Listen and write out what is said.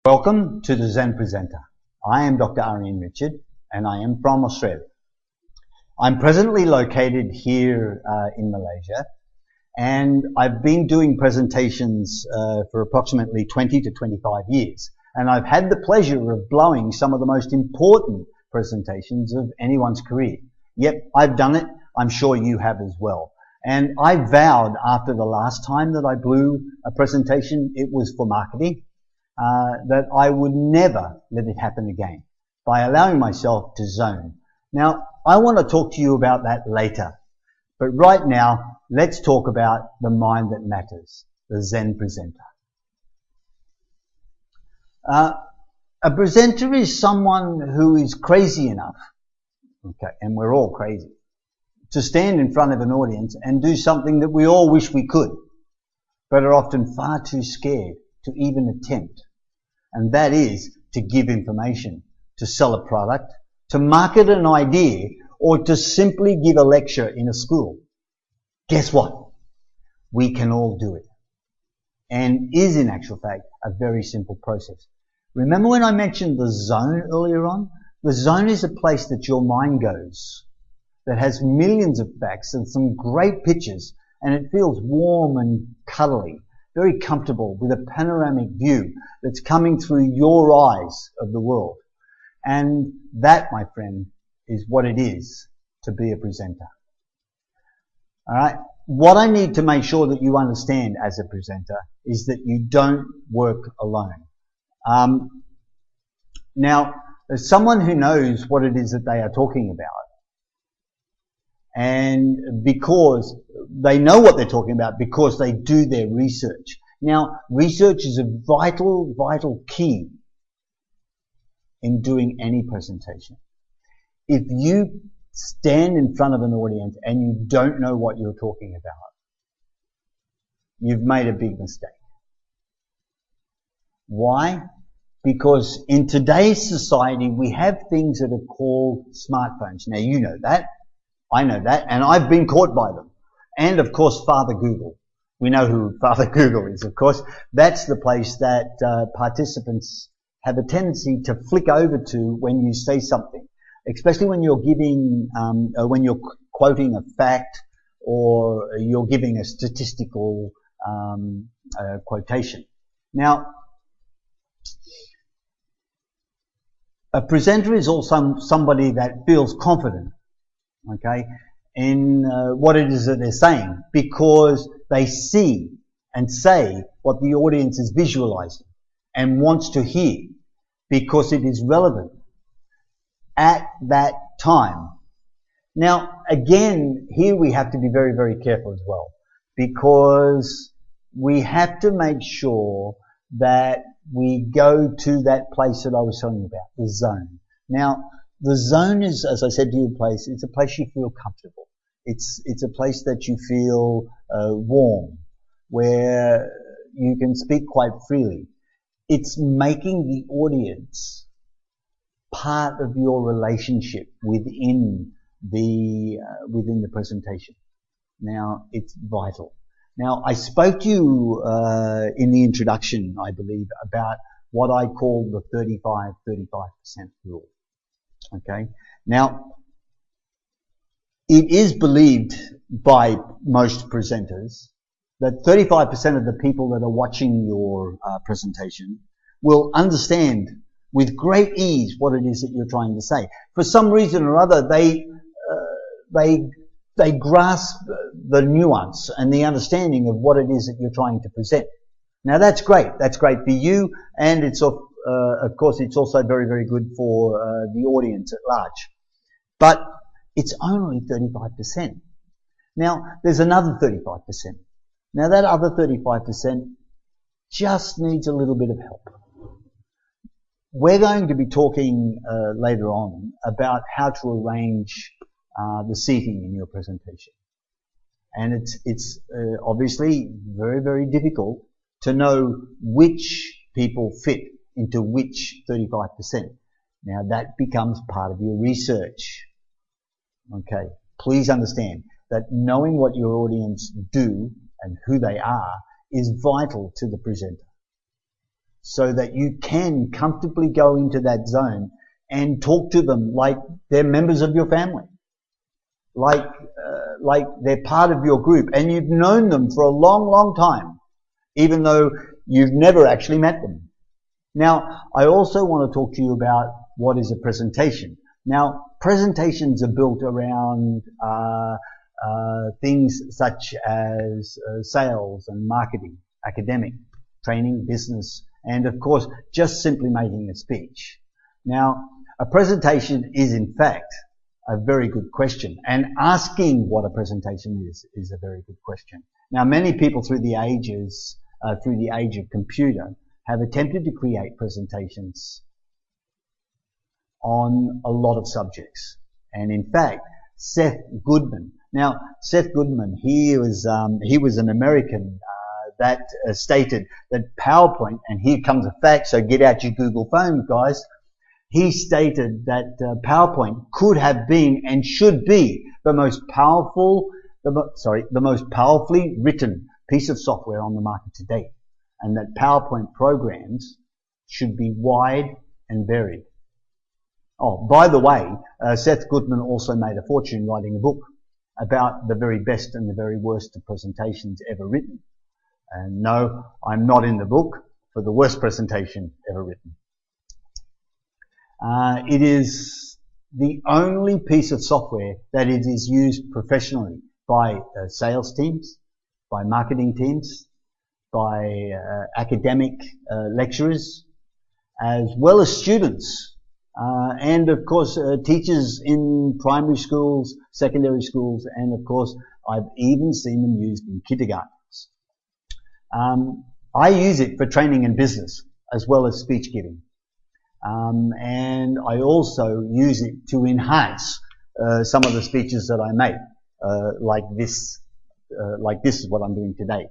Welcome to the Zen Presenter. I am Dr. Arian Richard and I am from Australia. I'm presently located here in Malaysia, and I've been doing presentations for approximately 20 to 25 years, and I've had the pleasure of blowing some of the most important presentations of anyone's career. Yep, I've done it. I'm sure you have as well. And I vowed after the last time that I blew a presentation, it was for marketing, that I would never let it happen again by allowing myself to zone. Now, I want to talk to you about that later. But right now, let's talk about the mind that matters, the Zen presenter. A presenter is someone who is crazy enough, okay, and we're all crazy, to stand in front of an audience and do something that we all wish we could, but are often far too scared to even attempt. And that is to give information, to sell a product, to market an idea, or to simply give a lecture in a school. Guess what? We can all do it. And is in actual fact a very simple process. Remember when I mentioned the zone earlier on? The zone is a place that your mind goes, that has millions of facts and some great pictures, and it feels warm and cuddly, very comfortable with a panoramic view that's coming through your eyes of the world. And that, my friend, is what it is to be a presenter. Alright? What I need to make sure that you understand as a presenter is that you don't work alone. Now, as someone who knows what it is that they are talking about, and because they know what they're talking about because they do their research. Now, research is a vital key in doing any presentation. If you stand in front of an audience and you don't know what you're talking about, you've made a big mistake. Why? Because in today's society, we have things that are called smartphones. Now, you know that. I know that, and I've been caught by them. And of course, Father Google. We know who Father Google is, of course. That's the place that participants have a tendency to flick over to when you say something, especially when you're giving, when you're quoting a fact or you're giving a statistical quotation. Now, a presenter is also somebody that feels confident, okay, in what it is that they're saying, because they see and say what the audience is visualizing and wants to hear, because it is relevant at that time. Now, again, here we have to be very, very careful as well, because we have to make sure that we go to that place that I was telling you about, the zone. Now, the zone is, as I said to you, it's a place you feel comfortable. It's a place that you feel warm, where you can speak quite freely. It's making the audience part of your relationship within the presentation. Now, it's vital. Now, I spoke to you in the introduction, I believe, about what I call the 35% rule. Okay. Now, it is believed by most presenters that 35% of the people that are watching your presentation will understand with great ease what it is that you're trying to say. For some reason or other, they grasp the nuance and the understanding of what it is that you're trying to present. Now, that's great. That's great for you, and it's of course, it's also very, very good for the audience at large. But it's only 35%. Now, there's another 35%. Now, that other 35% just needs a little bit of help. We're going to be talking later on about how to arrange the seating in your presentation. And it's obviously very, very difficult to know which people fit into which 35%. Now, that becomes part of your research. Okay, please understand that knowing what your audience do and who they are is vital to the presenter. so that you can comfortably go into that zone and talk to them like they're members of your family, like they're part of your group, and you've known them for a long, long time, even though you've never actually met them. Now, I also want to talk to you about what is a presentation. Now, presentations are built around things such as sales and marketing, academic, training, business, and of course, just simply making a speech. Now, a presentation is in fact a very good question, and asking what a presentation is a very good question. Now, many people through the age of computer, have attempted to create presentations on a lot of subjects. And in fact, Seth Goodman. Now, Seth Goodman, he was an American that stated that PowerPoint, and here comes a fact, so get out your Google phone, guys. He stated that PowerPoint could have been and should be the most powerfully written piece of software on the market to date, and that PowerPoint programs should be wide and varied. Oh, by the way, Seth Goodman also made a fortune writing a book about the very best and the very worst of presentations ever written. And no, I'm not in the book for the worst presentation ever written. It is the only piece of software that it is used professionally by sales teams, by marketing teams, by academic lecturers, as well as students, and of course teachers in primary schools, secondary schools, and of course I've even seen them used in kindergartens. I use it for training in business as well as speech giving, and I also use it to enhance some of the speeches that I make, like this is what I'm doing today.